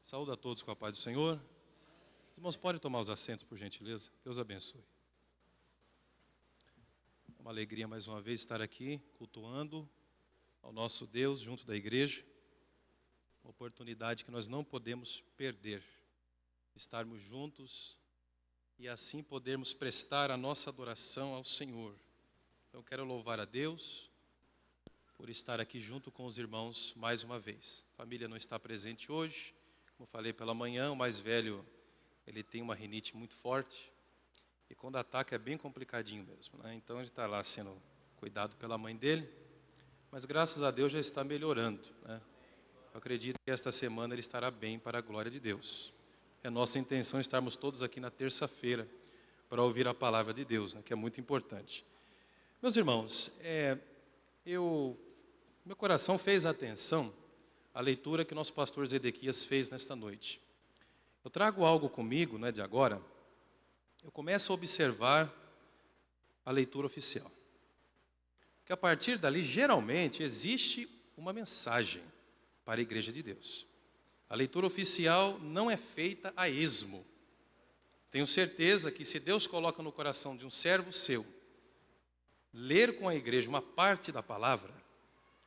Saúdo a todos com a paz do Senhor. Os irmãos podem tomar os assentos, por gentileza. Deus abençoe. É uma alegria mais uma vez estar aqui, cultuando ao nosso Deus junto da igreja. Uma oportunidade que nós não podemos perder. Estarmos juntos e assim podermos prestar a nossa adoração ao Senhor. Então quero louvar a Deus por estar aqui junto com os irmãos mais uma vez. A família não está presente hoje. Como falei pela manhã, o mais velho, ele tem uma rinite muito forte. E quando ataca é bem complicadinho mesmo, né? Então ele está lá sendo cuidado pela mãe dele. Mas graças a Deus já está melhorando, né? Eu acredito que esta semana ele estará bem para a glória de Deus. É nossa intenção estarmos todos aqui na terça-feira para ouvir a palavra de Deus, né? Que é muito importante. Meus irmãos, meu coração fez atenção à leitura que nosso pastor Zedequias fez nesta noite. Eu trago algo comigo, de agora. Eu começo a observar a leitura oficial. Que a partir dali, geralmente, existe uma mensagem para a igreja de Deus. A leitura oficial não é feita a esmo. Tenho certeza que se Deus coloca no coração de um servo seu ler com a igreja uma parte da palavra,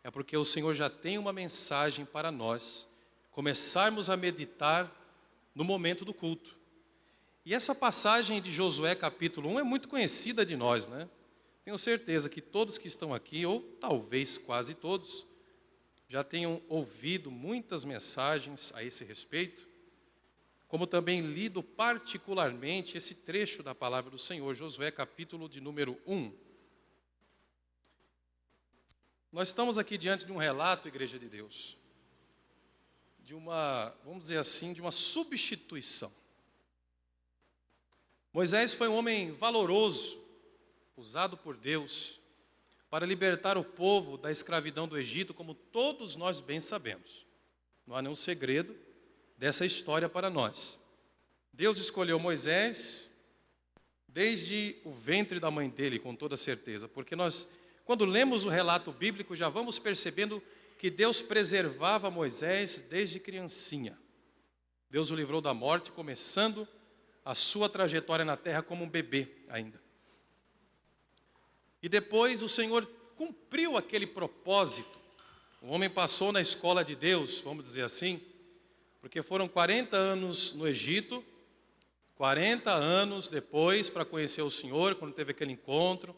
é porque o Senhor já tem uma mensagem para nós começarmos a meditar no momento do culto. E essa passagem de Josué capítulo 1 é muito conhecida de nós, né? Tenho certeza que todos que estão aqui, ou talvez quase todos, já tenham ouvido muitas mensagens a esse respeito, como também lido particularmente esse trecho da palavra do Senhor, Josué capítulo de número 1. Nós estamos aqui diante de um relato, Igreja de Deus, de uma, vamos dizer assim, de uma substituição. Moisés foi um homem valoroso, usado por Deus, para libertar o povo da escravidão do Egito, como todos nós bem sabemos. Não há nenhum segredo dessa história para nós. Deus escolheu Moisés desde o ventre da mãe dele, com toda certeza, porque nós, quando lemos o relato bíblico, já vamos percebendo que Deus preservava Moisés desde criancinha. Deus o livrou da morte, começando a sua trajetória na terra como um bebê ainda. E depois o Senhor cumpriu aquele propósito. O homem passou na escola de Deus, vamos dizer assim, porque foram 40 anos no Egito, 40 anos depois para conhecer o Senhor, quando teve aquele encontro,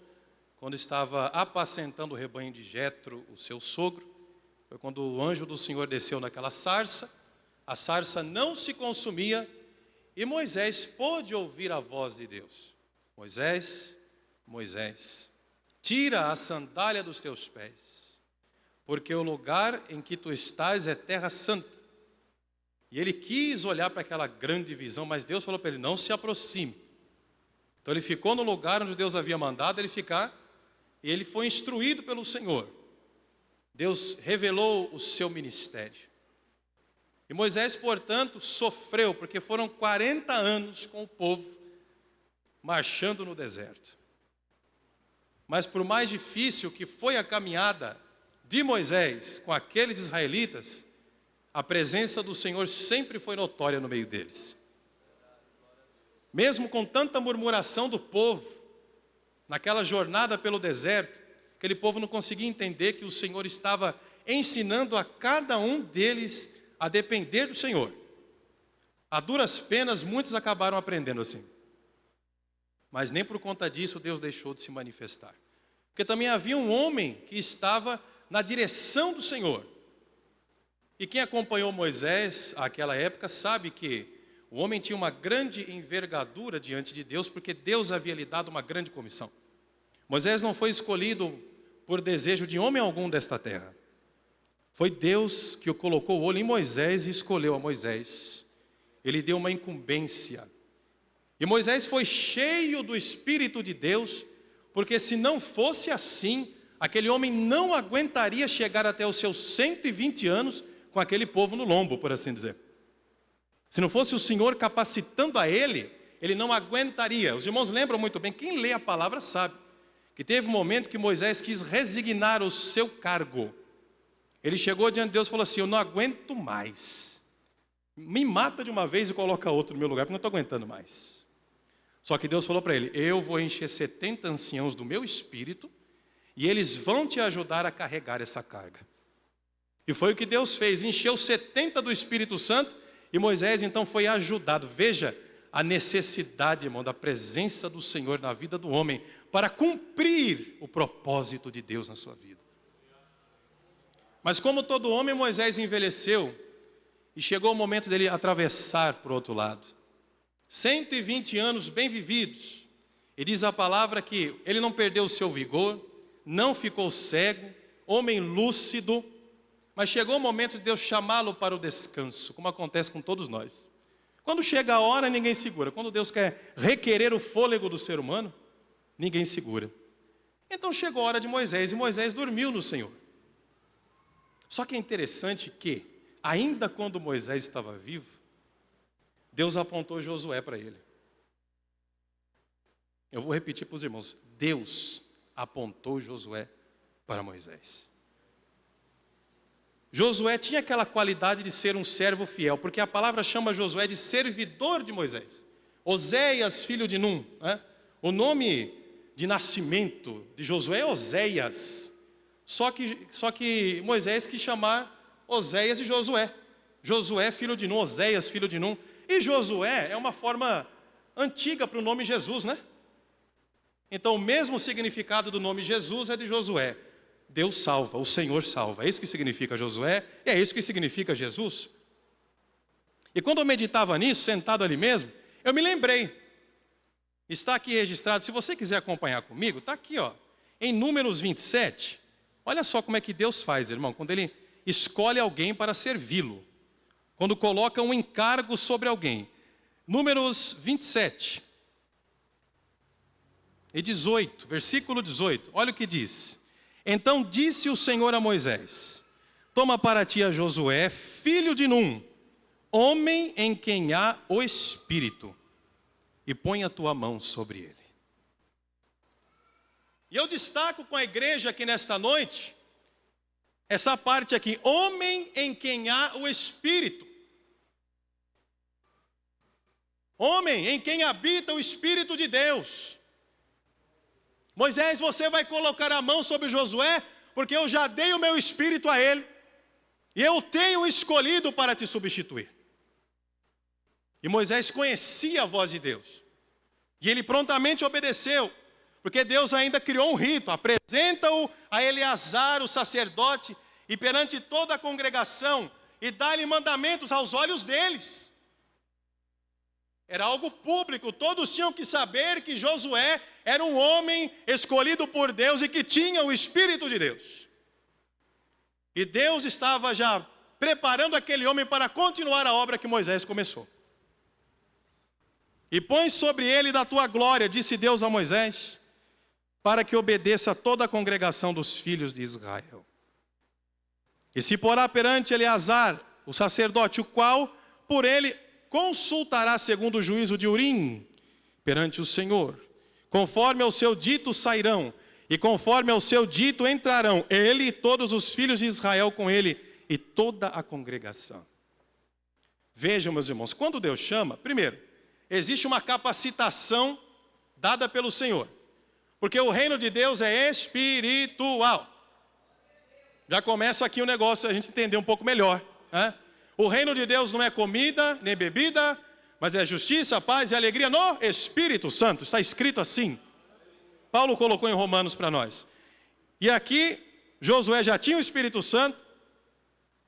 quando estava apacentando o rebanho de Jetro, o seu sogro. Foi quando o anjo do Senhor desceu naquela sarça, a sarça não se consumia e Moisés pôde ouvir a voz de Deus. Moisés, Moisés, tira a sandália dos teus pés, porque o lugar em que tu estás é terra santa. E ele quis olhar para aquela grande visão, mas Deus falou para ele, não se aproxime. Então ele ficou no lugar onde Deus havia mandado ele ficar, e ele foi instruído pelo Senhor. Deus revelou o seu ministério. E Moisés, portanto, sofreu, porque foram 40 anos com o povo marchando no deserto. Mas por mais difícil que foi a caminhada de Moisés com aqueles israelitas, a presença do Senhor sempre foi notória no meio deles. Mesmo com tanta murmuração do povo, naquela jornada pelo deserto, aquele povo não conseguia entender que o Senhor estava ensinando a cada um deles a depender do Senhor. A duras penas, muitos acabaram aprendendo assim. Mas nem por conta disso Deus deixou de se manifestar. Porque também havia um homem que estava na direção do Senhor. E quem acompanhou Moisés àquela época sabe que o homem tinha uma grande envergadura diante de Deus, porque Deus havia lhe dado uma grande comissão. Moisés não foi escolhido por desejo de homem algum desta terra. Foi Deus que o colocou o olho em Moisés e escolheu a Moisés. Ele deu uma incumbência. E Moisés foi cheio do Espírito de Deus, porque se não fosse assim, aquele homem não aguentaria chegar até os seus 120 anos com aquele povo no lombo, por assim dizer. Se não fosse o Senhor capacitando a ele, ele não aguentaria. Os irmãos lembram muito bem, quem lê a palavra sabe, que teve um momento que Moisés quis resignar o seu cargo. Ele chegou diante de Deus e falou assim, eu não aguento mais. Me mata de uma vez e coloca outro no meu lugar, porque não estou aguentando mais. Só que Deus falou para ele, eu vou encher 70 anciãos do meu espírito, e eles vão te ajudar a carregar essa carga. E foi o que Deus fez, encheu 70 do Espírito Santo, e Moisés então foi ajudado. Veja a necessidade, irmão, da presença do Senhor na vida do homem, para cumprir o propósito de Deus na sua vida. Mas como todo homem, Moisés envelheceu, e chegou o momento dele atravessar para o outro lado. 120 anos bem vividos. E diz a palavra que ele não perdeu o seu vigor, não ficou cego, homem lúcido, mas chegou o momento de Deus chamá-lo para o descanso, como acontece com todos nós. Quando chega a hora, ninguém segura. Quando Deus quer requerer o fôlego do ser humano, ninguém segura. Então chegou a hora de Moisés, e Moisés dormiu no Senhor. Só que é interessante que, ainda quando Moisés estava vivo, Deus apontou Josué para ele. Eu vou repetir para os irmãos, Deus apontou Josué para Moisés. Josué tinha aquela qualidade de ser um servo fiel, porque a palavra chama Josué de servidor de Moisés. Oséias, filho de Num, né? O nome de nascimento de Josué é Oséias, só que Moisés quis chamar Oséias de Josué. Josué, filho de Num, Oséias, filho de Num. E Josué é uma forma antiga para o nome Jesus, né? Então o mesmo significado do nome Jesus é de Josué. Deus salva, o Senhor salva. É isso que significa Josué, e é isso que significa Jesus. E quando eu meditava nisso, sentado ali mesmo, eu me lembrei. Está aqui registrado, se você quiser acompanhar comigo, está aqui, ó, em Números 27. Olha só como é que Deus faz, irmão, quando Ele escolhe alguém para servi-lo. Quando coloca um encargo sobre alguém. Números 27 e 18, versículo 18, olha o que diz. Então disse o Senhor a Moisés, toma para ti a Josué, filho de Num, homem em quem há o Espírito, e põe a tua mão sobre ele. E eu destaco com a igreja aqui nesta noite, essa parte aqui, homem em quem há o Espírito. Homem em quem habita o Espírito de Deus. Moisés, você vai colocar a mão sobre Josué, porque eu já dei o meu Espírito a ele, e eu tenho escolhido para te substituir. E Moisés conhecia a voz de Deus, e ele prontamente obedeceu, porque Deus ainda criou um rito, apresenta-o a Eleazar, o sacerdote, e perante toda a congregação, e dá-lhe mandamentos aos olhos deles. Era algo público, todos tinham que saber que Josué era um homem escolhido por Deus e que tinha o Espírito de Deus. E Deus estava já preparando aquele homem para continuar a obra que Moisés começou. E põe sobre ele da tua glória, disse Deus a Moisés, para que obedeça toda a congregação dos filhos de Israel. E se porá perante Eleazar, o sacerdote, o qual por ele consultará segundo o juízo de Urim, perante o Senhor. Conforme ao seu dito sairão, e conforme ao seu dito entrarão, ele e todos os filhos de Israel com ele, e toda a congregação. Vejam, meus irmãos, quando Deus chama, primeiro, existe uma capacitação dada pelo Senhor. Porque o reino de Deus é espiritual. Já começa aqui o negócio, a gente entender um pouco melhor, né? O reino de Deus não é comida, nem bebida, mas é justiça, paz e alegria no Espírito Santo. Está escrito assim. Paulo colocou em Romanos para nós. E aqui, Josué já tinha o Espírito Santo.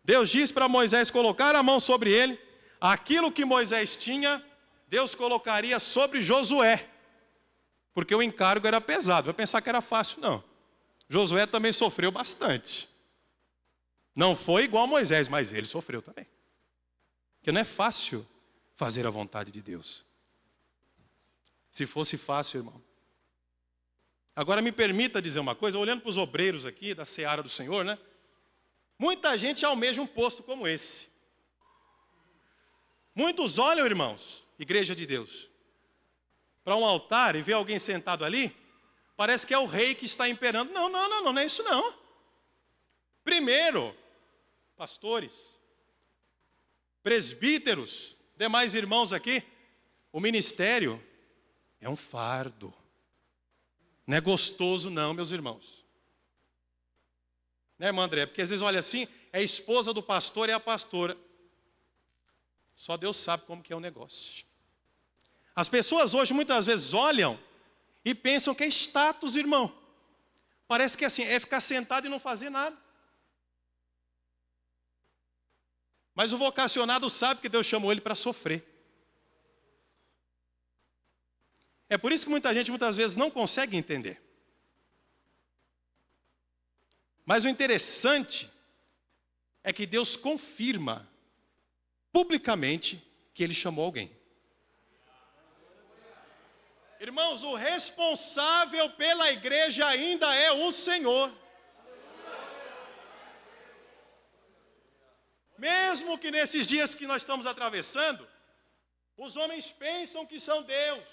Deus diz para Moisés colocar a mão sobre ele. Aquilo que Moisés tinha, Deus colocaria sobre Josué. Porque o encargo era pesado. Vai pensar que era fácil, não. Josué também sofreu bastante. Não foi igual a Moisés, mas ele sofreu também. Porque não é fácil fazer a vontade de Deus. Se fosse fácil, irmão. Agora me permita dizer uma coisa, olhando para os obreiros aqui da seara do Senhor, né? Muita gente almeja um posto como esse. Muitos olham, irmãos, igreja de Deus, para um altar e vê alguém sentado ali, parece que é o rei que está imperando. Não é isso não. Primeiro, pastores, presbíteros, demais irmãos aqui, o ministério é um fardo. Não é gostoso não, meus irmãos. Né, irmã André? Porque às vezes olha assim, é a esposa do pastor e a pastora. Só Deus sabe como que é o negócio. As pessoas hoje muitas vezes olham e pensam que é status, irmão. Parece que assim, é ficar sentado e não fazer nada. Mas o vocacionado sabe que Deus chamou ele para sofrer. É por isso que muita gente muitas vezes não consegue entender. Mas o interessante é que Deus confirma publicamente que Ele chamou alguém. Irmãos, o responsável pela igreja ainda é o Senhor. Mesmo que nesses dias que nós estamos atravessando, os homens pensam que são Deus.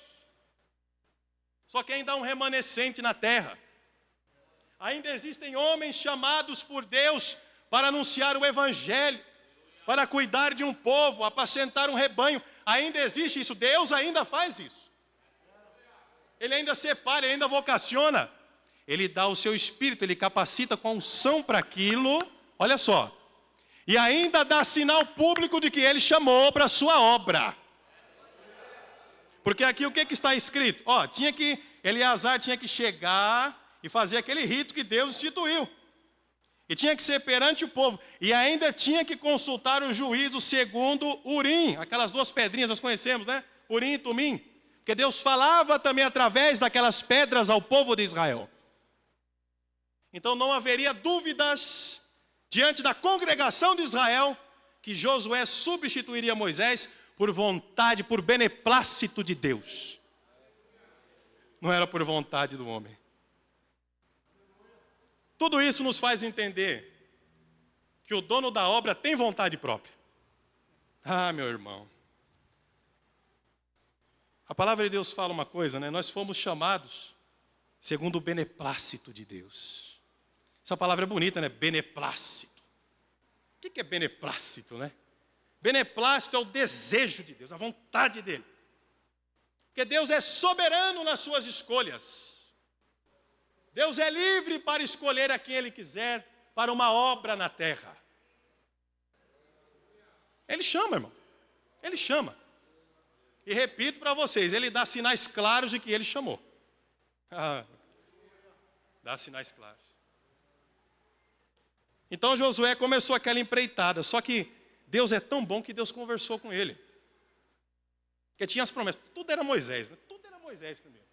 Só que ainda há um remanescente na terra. Ainda existem homens chamados por Deus para anunciar o Evangelho, para cuidar de um povo, apacentar um rebanho. Ainda existe isso, Deus ainda faz isso. Ele ainda separa, ele ainda vocaciona. Ele dá o seu espírito, ele capacita com a unção para aquilo. Olha só. E ainda dá sinal público de que ele chamou para a sua obra. Porque aqui o que está escrito? Eleazar tinha que chegar e fazer aquele rito que Deus instituiu. E tinha que ser perante o povo. E ainda tinha que consultar o juízo segundo Urim. Aquelas duas pedrinhas nós conhecemos, né? Urim e Tumim. Porque Deus falava também através daquelas pedras ao povo de Israel. Então não haveria dúvidas diante da congregação de Israel que Josué substituiria Moisés por vontade, por beneplácito de Deus. Não era por vontade do homem. Tudo isso nos faz entender que o dono da obra tem vontade própria. Ah, meu irmão. A palavra de Deus fala uma coisa, né? Nós fomos chamados segundo o beneplácito de Deus. Essa palavra é bonita, né? Beneplácito. O que é beneplácito, né? Beneplácito é o desejo de Deus, a vontade dele. Porque Deus é soberano nas suas escolhas. Deus é livre para escolher a quem Ele quiser para uma obra na terra. Ele chama, irmão. Ele chama. E repito para vocês, Ele dá sinais claros de que Ele chamou. Dá sinais claros. Então Josué começou aquela empreitada, só que Deus é tão bom que Deus conversou com ele. Porque tinha as promessas, tudo era Moisés, né? Tudo era Moisés primeiro.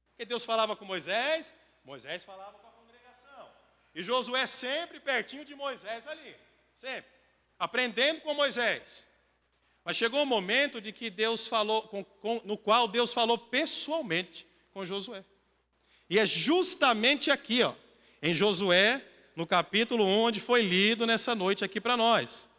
Porque Deus falava com Moisés, Moisés falava com a congregação. E Josué sempre pertinho de Moisés ali, sempre, aprendendo com Moisés. Mas chegou um momento de que Deus falou, no qual Deus falou pessoalmente com Josué. E é justamente aqui, em Josué, no capítulo 1, onde foi lido nessa noite aqui para nós.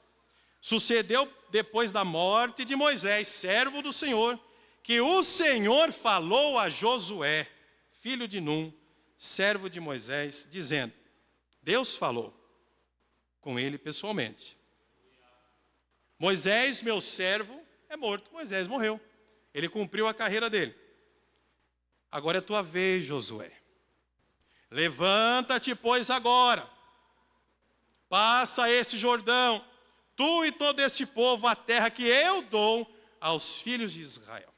Sucedeu depois da morte de Moisés, servo do Senhor, que o Senhor falou a Josué, filho de Num, servo de Moisés, dizendo, Deus falou com ele pessoalmente. Moisés, meu servo, é morto. Moisés morreu. Ele cumpriu a carreira dele. Agora é tua vez, Josué. Levanta-te, pois, agora. Passa esse Jordão, tu e todo este povo, a terra que eu dou aos filhos de Israel.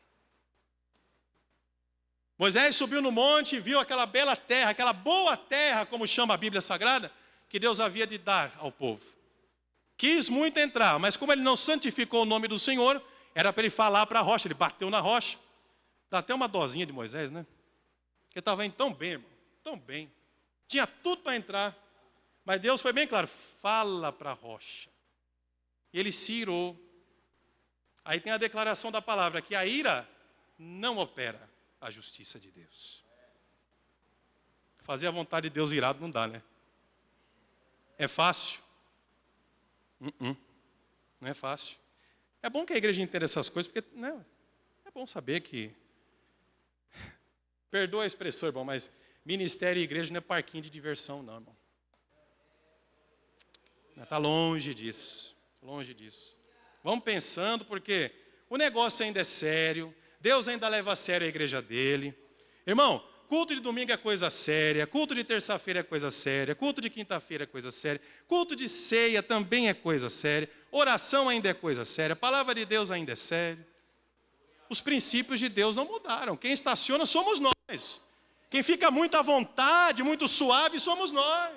Moisés subiu no monte e viu aquela bela terra, aquela boa terra, como chama a Bíblia Sagrada, que Deus havia de dar ao povo. Quis muito entrar, mas como ele não santificou o nome do Senhor, era para ele falar para a rocha, ele bateu na rocha. Dá até uma dosinha de Moisés, né? Porque estava indo tão bem, irmão, tão bem. Tinha tudo para entrar. Mas Deus foi bem claro, fala para a rocha. E ele se irou. Aí tem a declaração da palavra, que a ira não opera a justiça de Deus. Fazer a vontade de Deus irado não dá, né? É fácil? Não é fácil. É bom que a igreja entenda essas coisas, porque né, é bom saber que... Perdoa a expressão, irmão, mas ministério e igreja não é parquinho de diversão, não, irmão. Está longe disso, longe disso. Vamos pensando, porque o negócio ainda é sério. Deus ainda leva a sério a igreja dele. Irmão, culto de domingo é coisa séria, culto de terça-feira é coisa séria, culto de quinta-feira é coisa séria, culto de ceia também é coisa séria, oração ainda é coisa séria, a palavra de Deus ainda é séria. Os princípios de Deus não mudaram. Quem estaciona somos nós. Quem fica muito à vontade, muito suave, somos nós.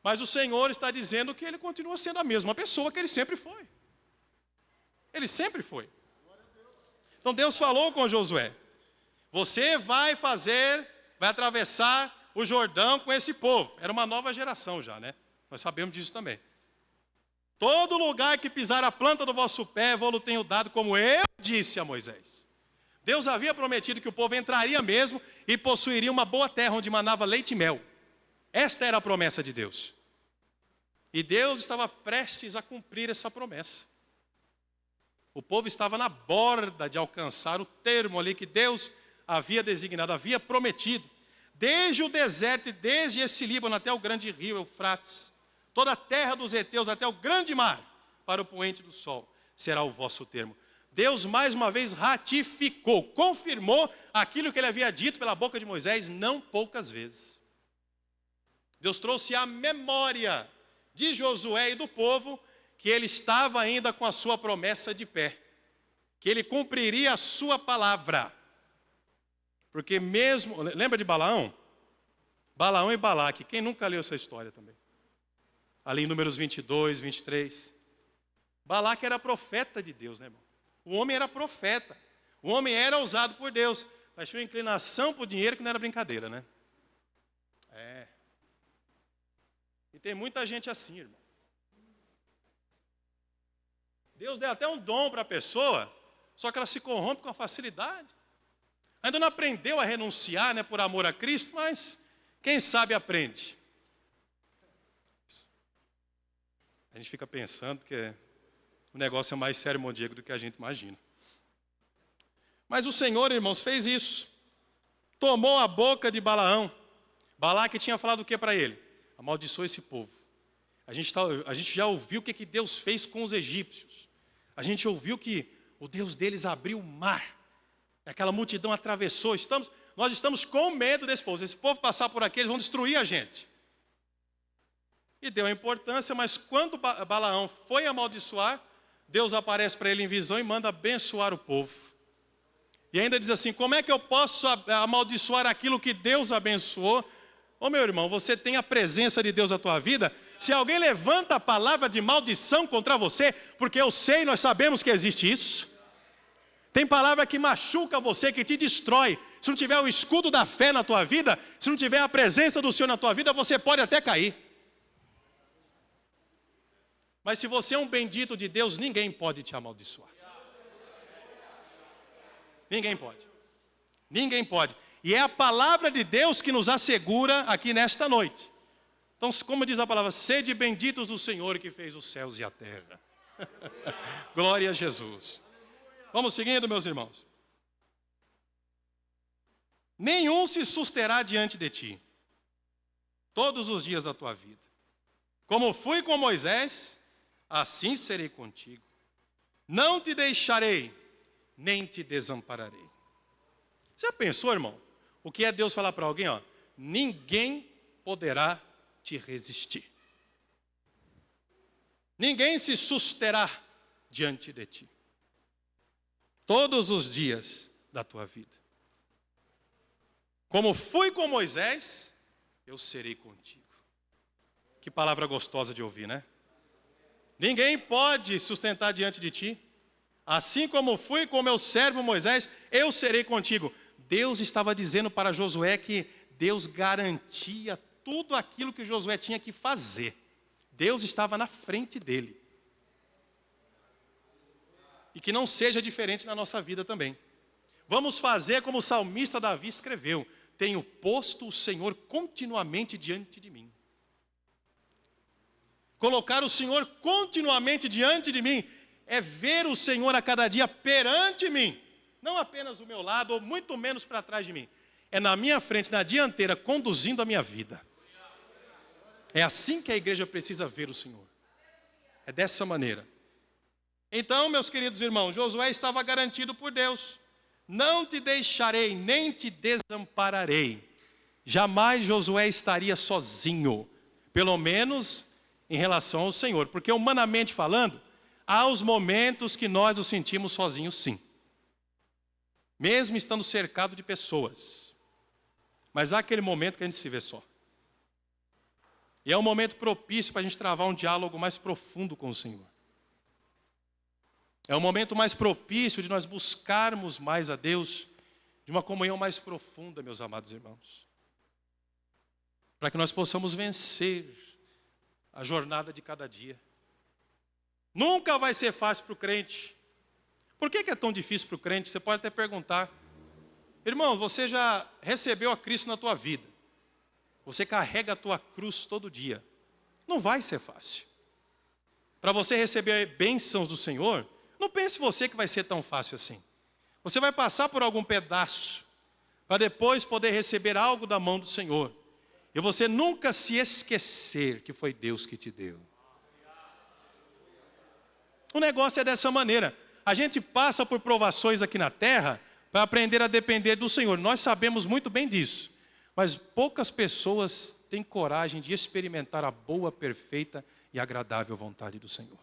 Mas o Senhor está dizendo que Ele continua sendo a mesma pessoa que Ele sempre foi. Ele sempre foi. Então Deus falou com Josué: você vai atravessar o Jordão com esse povo. Era uma nova geração já, né? Nós sabemos disso também. Todo lugar que pisar a planta do vosso pé, vou-lo tenho dado, como eu disse a Moisés. Deus havia prometido que o povo entraria mesmo e possuiria uma boa terra onde manava leite e mel. Esta era a promessa de Deus. E Deus estava prestes a cumprir essa promessa. O povo estava na borda de alcançar o termo ali que Deus havia designado, havia prometido. Desde o deserto e desde esse Líbano até o grande rio Eufrates, toda a terra dos heteus até o grande mar, para o poente do sol, será o vosso termo. Deus mais uma vez ratificou, confirmou aquilo que ele havia dito pela boca de Moisés, não poucas vezes. Deus trouxe à memória de Josué e do povo que ele estava ainda com a sua promessa de pé, que ele cumpriria a sua palavra. Porque mesmo, lembra de Balaão? Balaão e Balaque, quem nunca leu essa história também? Ali em Números 22, 23. Balaque era profeta de Deus, né, irmão? O homem era profeta. O homem era usado por Deus. Mas tinha uma inclinação para o dinheiro que não era brincadeira, né? É. E tem muita gente assim, irmão. Deus deu até um dom para a pessoa, só que ela se corrompe com facilidade. Ainda não aprendeu a renunciar, né, por amor a Cristo, mas quem sabe aprende. A gente fica pensando que o negócio é mais sério, irmão Diego, do que a gente imagina. Mas o Senhor, irmãos, fez isso. Tomou a boca de Balaão. Balaque tinha falado o que para ele? Amaldiçoa esse povo. A gente já ouviu o que Deus fez com os egípcios. A gente ouviu que o Deus deles abriu o mar. Aquela multidão atravessou. Nós estamos com medo desse povo. Se esse povo passar por aqui, eles vão destruir a gente. E deu a importância, mas quando Balaão foi amaldiçoar, Deus aparece para ele em visão e manda abençoar o povo. E ainda diz assim: como é que eu posso amaldiçoar aquilo que Deus abençoou? Ô meu irmão, você tem a presença de Deus na tua vida? Se alguém levanta a palavra de maldição contra você, porque eu sei, nós sabemos que existe isso. Tem palavra que machuca você, que te destrói. Se não tiver o escudo da fé na tua vida, se não tiver a presença do Senhor na tua vida, você pode até cair. Mas se você é um bendito de Deus, ninguém pode te amaldiçoar. Ninguém pode. Ninguém pode. E é a palavra de Deus que nos assegura aqui nesta noite. Então, como diz a palavra, sede benditos do Senhor que fez os céus e a terra. Glória a Jesus. Vamos seguindo, meus irmãos. Nenhum se susterá diante de ti, todos os dias da tua vida. Como fui com Moisés, assim serei contigo. Não te deixarei, nem te desampararei. Você já pensou, irmão? O que é Deus falar para alguém? Ó, ninguém poderá te resistir. Ninguém se susterá diante de ti. Todos os dias da tua vida. Como fui com Moisés, eu serei contigo. Que palavra gostosa de ouvir, né? Ninguém pode sustentar diante de ti. Assim como fui com meu servo Moisés, eu serei contigo. Deus estava dizendo para Josué que Deus garantia tudo aquilo que Josué tinha que fazer. Deus estava na frente dele. E que não seja diferente na nossa vida também. Vamos fazer como o salmista Davi escreveu: tenho posto o Senhor continuamente diante de mim. Colocar o Senhor continuamente diante de mim é ver o Senhor a cada dia perante mim. Não apenas do meu lado, ou muito menos para trás de mim. É na minha frente, na dianteira, conduzindo a minha vida. É assim que a igreja precisa ver o Senhor. É dessa maneira. Então, meus queridos irmãos, Josué estava garantido por Deus. Não te deixarei, nem te desampararei. Jamais Josué estaria sozinho, pelo menos em relação ao Senhor. Porque humanamente falando, há os momentos que nós nos sentimos sozinhos, sim. Mesmo estando cercado de pessoas. Mas há aquele momento que a gente se vê só. E é um momento propício para a gente travar um diálogo mais profundo com o Senhor. É um momento mais propício de nós buscarmos mais a Deus, de uma comunhão mais profunda, meus amados irmãos. Para que nós possamos vencer a jornada de cada dia. Nunca vai ser fácil para o crente. Por que é tão difícil para o crente? Você pode até perguntar. Irmão, você já recebeu a Cristo na tua vida. Você carrega a tua cruz todo dia. Não vai ser fácil. Para você receber bênçãos do Senhor, não pense você que vai ser tão fácil assim. Você vai passar por algum pedaço, para depois poder receber algo da mão do Senhor. E você nunca se esquecer que foi Deus que te deu. O negócio é dessa maneira. A gente passa por provações aqui na terra para aprender a depender do Senhor. Nós sabemos muito bem disso. Mas poucas pessoas têm coragem de experimentar a boa, perfeita e agradável vontade do Senhor.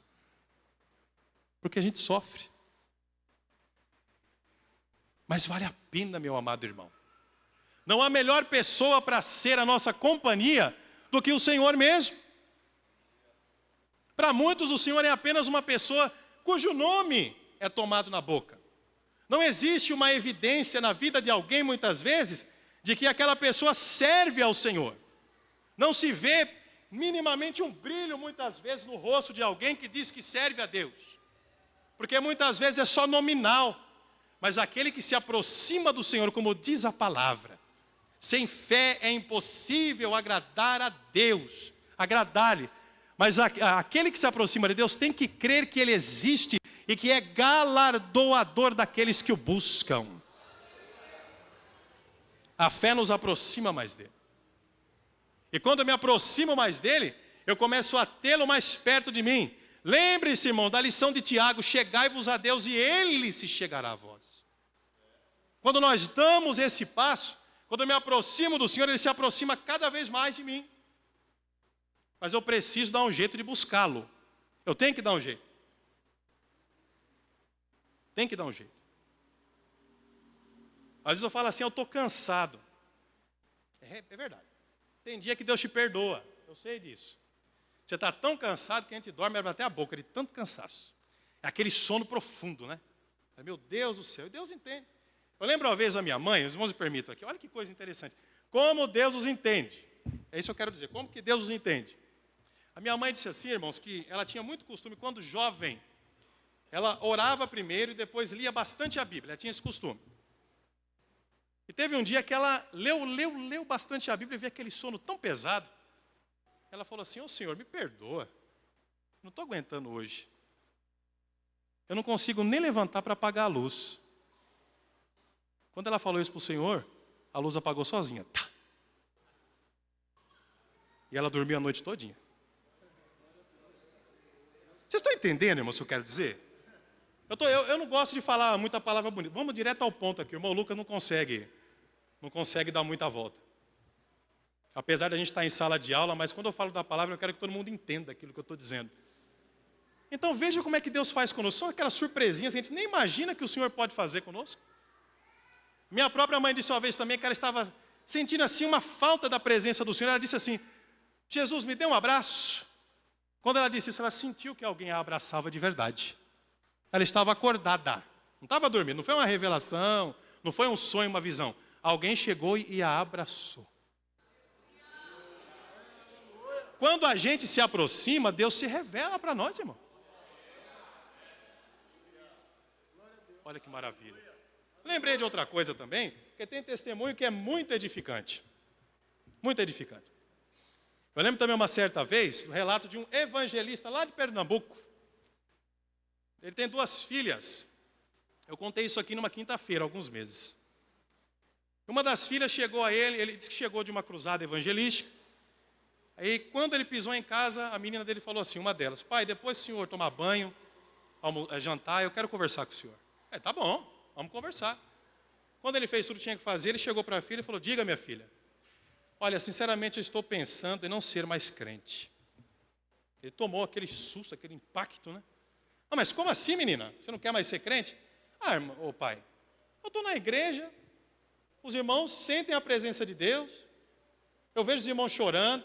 Porque a gente sofre. Mas vale a pena, meu amado irmão. Não há melhor pessoa para ser a nossa companhia do que o Senhor mesmo. Para muitos, o Senhor é apenas uma pessoa cujo nome é tomado na boca. Não existe uma evidência na vida de alguém, muitas vezes, de que aquela pessoa serve ao Senhor. Não se vê minimamente um brilho, muitas vezes, no rosto de alguém que diz que serve a Deus. Porque muitas vezes é só nominal. Mas aquele que se aproxima do Senhor, como diz a palavra, sem fé é impossível agradar a Deus, agradar-lhe. Mas aquele que se aproxima de Deus tem que crer que Ele existe e que é galardoador daqueles que o buscam. A fé nos aproxima mais dele. E quando eu me aproximo mais dele, eu começo a tê-lo mais perto de mim. Lembre-se, irmãos, da lição de Tiago: chegai-vos a Deus e Ele se chegará a vós. Quando nós damos esse passo, quando eu me aproximo do Senhor, Ele se aproxima cada vez mais de mim. Mas eu preciso dar um jeito de buscá-lo. Eu tenho que dar um jeito. Tem que dar um jeito. Às vezes eu falo assim: eu estou cansado. É verdade. Tem dia que Deus te perdoa. Eu sei disso. Você está tão cansado que a gente dorme até a boca de tanto cansaço. É aquele sono profundo, né? Meu Deus do céu. E Deus entende. Eu lembro uma vez a minha mãe, os irmãos me permitam aqui. Olha que coisa interessante. Como Deus os entende. É isso que eu quero dizer. Como que Deus os entende? A minha mãe disse assim, irmãos, que ela tinha muito costume, quando jovem, ela orava primeiro e depois lia bastante a Bíblia. Ela tinha esse costume. E teve um dia que ela leu bastante a Bíblia e viu aquele sono tão pesado. Ela falou assim: ô Senhor, me perdoa. Não estou aguentando hoje. Eu não consigo nem levantar para apagar a luz. Quando ela falou isso para o Senhor, a luz apagou sozinha. Tá. E ela dormiu a noite todinha. Vocês estão entendendo, irmão, o que eu quero dizer? Eu não gosto de falar muita palavra bonita. Vamos direto ao ponto aqui. O irmão Lucas não consegue dar muita volta. Apesar de a gente estar em sala de aula, mas quando eu falo da palavra, eu quero que todo mundo entenda aquilo que eu estou dizendo. Então veja como é que Deus faz conosco. São aquelas surpresinhas que a gente nem imagina que o Senhor pode fazer conosco. Minha própria mãe disse uma vez também que ela estava sentindo assim uma falta da presença do Senhor. Ela disse assim: Jesus, me dê um abraço. Quando ela disse isso, ela sentiu que alguém a abraçava de verdade. Ela estava acordada, não estava dormindo, não foi uma revelação, não foi um sonho, uma visão. Alguém chegou e a abraçou. Quando a gente se aproxima, Deus se revela para nós, irmão. Olha que maravilha. Lembrei de outra coisa também, porque tem testemunho que é muito edificante. Muito edificante. Eu lembro também uma certa vez, o relato de um evangelista lá de Pernambuco. Ele tem 2 filhas. Eu contei isso aqui numa quinta-feira, há alguns meses. Uma das filhas chegou a ele disse que chegou de uma cruzada evangelística. Aí, quando ele pisou em casa, a menina dele falou assim, uma delas: pai, depois que o senhor tomar banho, jantar, eu quero conversar com o senhor. Tá bom, vamos conversar. Quando ele fez tudo que tinha que fazer, ele chegou para a filha e falou, diga, minha filha, olha, sinceramente eu estou pensando em não ser mais crente. Ele tomou aquele susto, aquele impacto, né? Ah, mas como assim, menina? Você não quer mais ser crente? Ah, ô pai, eu estou na igreja, os irmãos sentem a presença de Deus, eu vejo os irmãos chorando,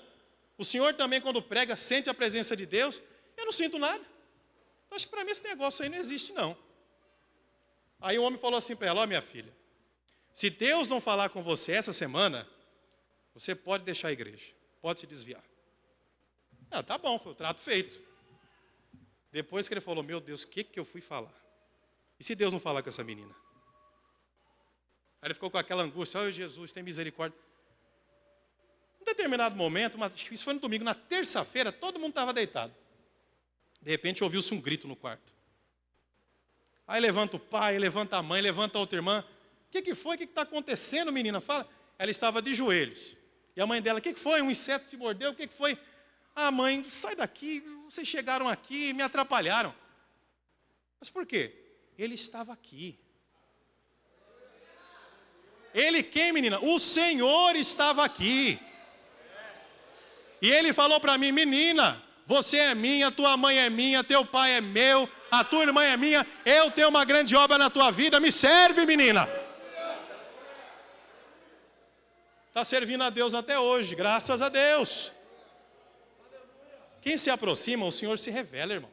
o senhor também quando prega sente a presença de Deus, eu não sinto nada. Então acho que para mim esse negócio aí não existe não. Aí o homem falou assim para ela, ó minha filha, se Deus não falar com você essa semana, você pode deixar a igreja, pode se desviar. Tá bom, foi o trato feito. Depois que ele falou, meu Deus, o que eu fui falar? E se Deus não falar com essa menina? Aí ele ficou com aquela angústia, ó Jesus, tem misericórdia. Em um determinado momento, acho que isso foi no domingo, na terça-feira, todo mundo estava deitado. De repente ouviu-se um grito no quarto. Aí levanta o pai, levanta a mãe, levanta a outra irmã. O que foi? O que está acontecendo, menina? Fala. Ela estava de joelhos. E a mãe dela, o que foi? Um inseto te mordeu? O que foi? Ah, mãe, sai daqui, vocês chegaram aqui e me atrapalharam. Mas por quê? Ele estava aqui. Ele quem, menina? O Senhor estava aqui. E ele falou para mim, menina, você é minha, tua mãe é minha, teu pai é meu, a tua irmã é minha, eu tenho uma grande obra na tua vida, me serve, menina. Está servindo a Deus até hoje, graças a Deus. Quem se aproxima, o Senhor se revela, irmão.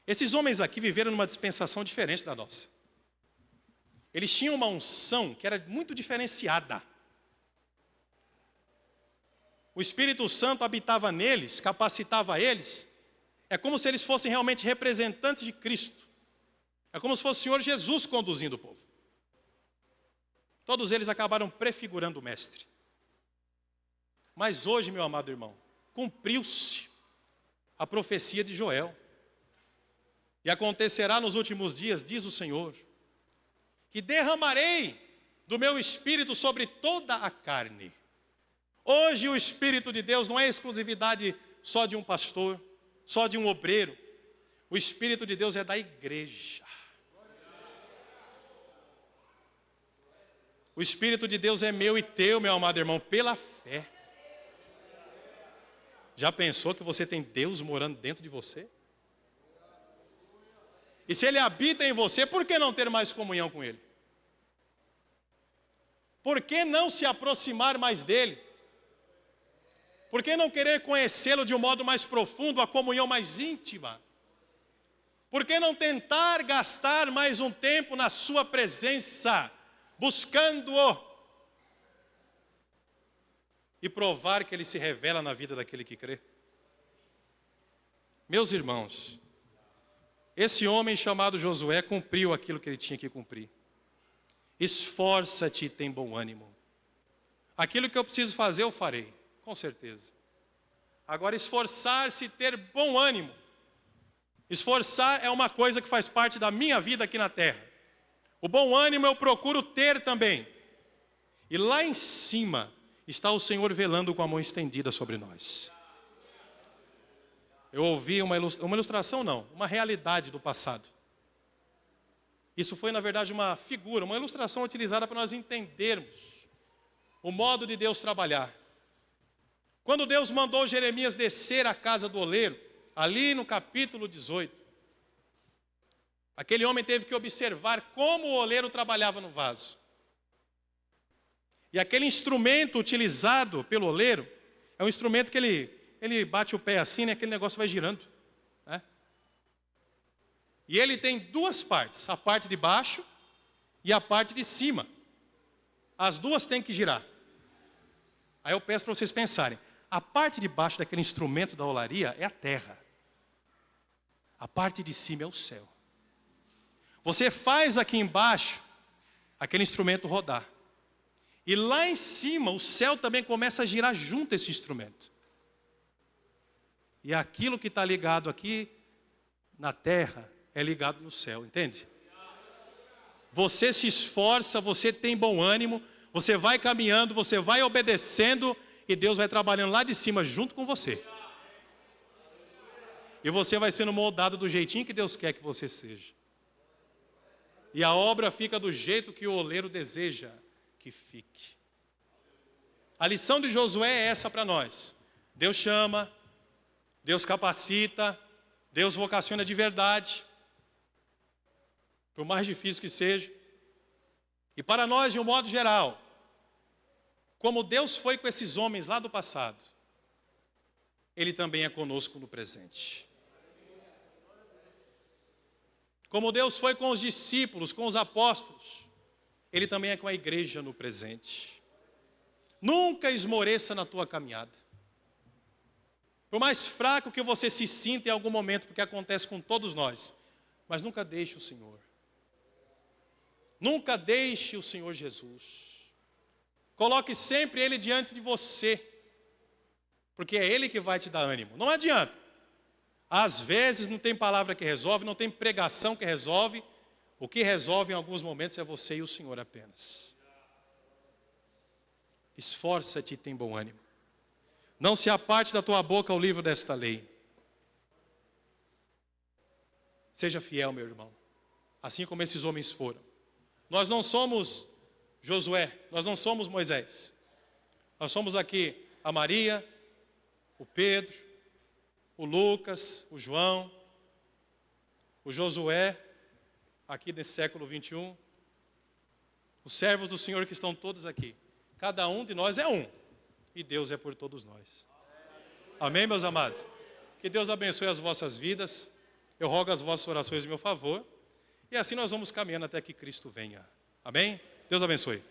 Esses homens aqui viveram numa dispensação diferente da nossa. Eles tinham uma unção que era muito diferenciada. O Espírito Santo habitava neles, capacitava eles. É como se eles fossem realmente representantes de Cristo. É como se fosse o Senhor Jesus conduzindo o povo. Todos eles acabaram prefigurando o Mestre. Mas hoje, meu amado irmão, cumpriu-se a profecia de Joel. E acontecerá nos últimos dias, diz o Senhor, que derramarei do meu Espírito sobre toda a carne. Hoje o Espírito de Deus não é exclusividade só de um pastor, só de um obreiro. O Espírito de Deus é da igreja. O Espírito de Deus é meu e teu, meu amado irmão, pela fé. Já pensou que você tem Deus morando dentro de você? E se Ele habita em você, por que não ter mais comunhão com Ele? Por que não se aproximar mais dEle? Por que não querer conhecê-lo de um modo mais profundo, a comunhão mais íntima? Por que não tentar gastar mais um tempo na sua presença, buscando-o? E provar que Ele se revela na vida daquele que crê. Meus irmãos, esse homem chamado Josué cumpriu aquilo que ele tinha que cumprir. Esforça-te e tem bom ânimo. Aquilo que eu preciso fazer, eu farei, com certeza. Agora, esforçar-se e ter bom ânimo. Esforçar é uma coisa que faz parte da minha vida aqui na terra. O bom ânimo eu procuro ter também. E lá em cima está o Senhor velando com a mão estendida sobre nós. Eu ouvi uma ilustração não, uma realidade do passado. Isso foi na verdade uma figura, uma ilustração utilizada para nós entendermos o modo de Deus trabalhar. Quando Deus mandou Jeremias descer à casa do oleiro, ali no capítulo 18, aquele homem teve que observar como o oleiro trabalhava no vaso. E aquele instrumento utilizado pelo oleiro é um instrumento que ele bate o pé assim, né, aquele negócio vai girando. Né? E ele tem duas partes, a parte de baixo e a parte de cima. As duas têm que girar. Aí eu peço para vocês pensarem, a parte de baixo daquele instrumento da olaria é a terra. A parte de cima é o céu. Você faz aqui embaixo aquele instrumento rodar. E lá em cima o céu também começa a girar junto a esse instrumento. E aquilo que está ligado aqui na terra é ligado no céu, entende? Você se esforça, você tem bom ânimo, você vai caminhando, você vai obedecendo e Deus vai trabalhando lá de cima junto com você. E você vai sendo moldado do jeitinho que Deus quer que você seja. E a obra fica do jeito que o oleiro deseja que fique. A lição de Josué é essa para nós. Deus chama, Deus capacita, Deus vocaciona de verdade, por mais difícil que seja. E para nós, de um modo geral, como Deus foi com esses homens lá do passado, Ele também é conosco no presente. Como Deus foi com os discípulos, com os apóstolos, Ele também é com a igreja no presente. Nunca esmoreça na tua caminhada. Por mais fraco que você se sinta em algum momento, porque acontece com todos nós, mas nunca deixe o Senhor. Nunca deixe o Senhor Jesus. Coloque sempre Ele diante de você, porque é Ele que vai te dar ânimo. Não adianta. Às vezes não tem palavra que resolve, não tem pregação que resolve. O que resolve em alguns momentos é você e o Senhor apenas. Esforça-te e tem bom ânimo. Não se aparte da tua boca o livro desta lei. Seja fiel, meu irmão, assim como esses homens foram. Nós não somos Josué, nós não somos Moisés. Nós somos aqui a Maria, o Pedro, o Lucas, o João, o Josué, aqui nesse século 21, os servos do Senhor que estão todos aqui. Cada um de nós é um, e Deus é por todos nós. Amém, meus amados? Que Deus abençoe as vossas vidas. Eu rogo as vossas orações em meu favor. E assim nós vamos caminhando até que Cristo venha. Amém? Deus abençoe.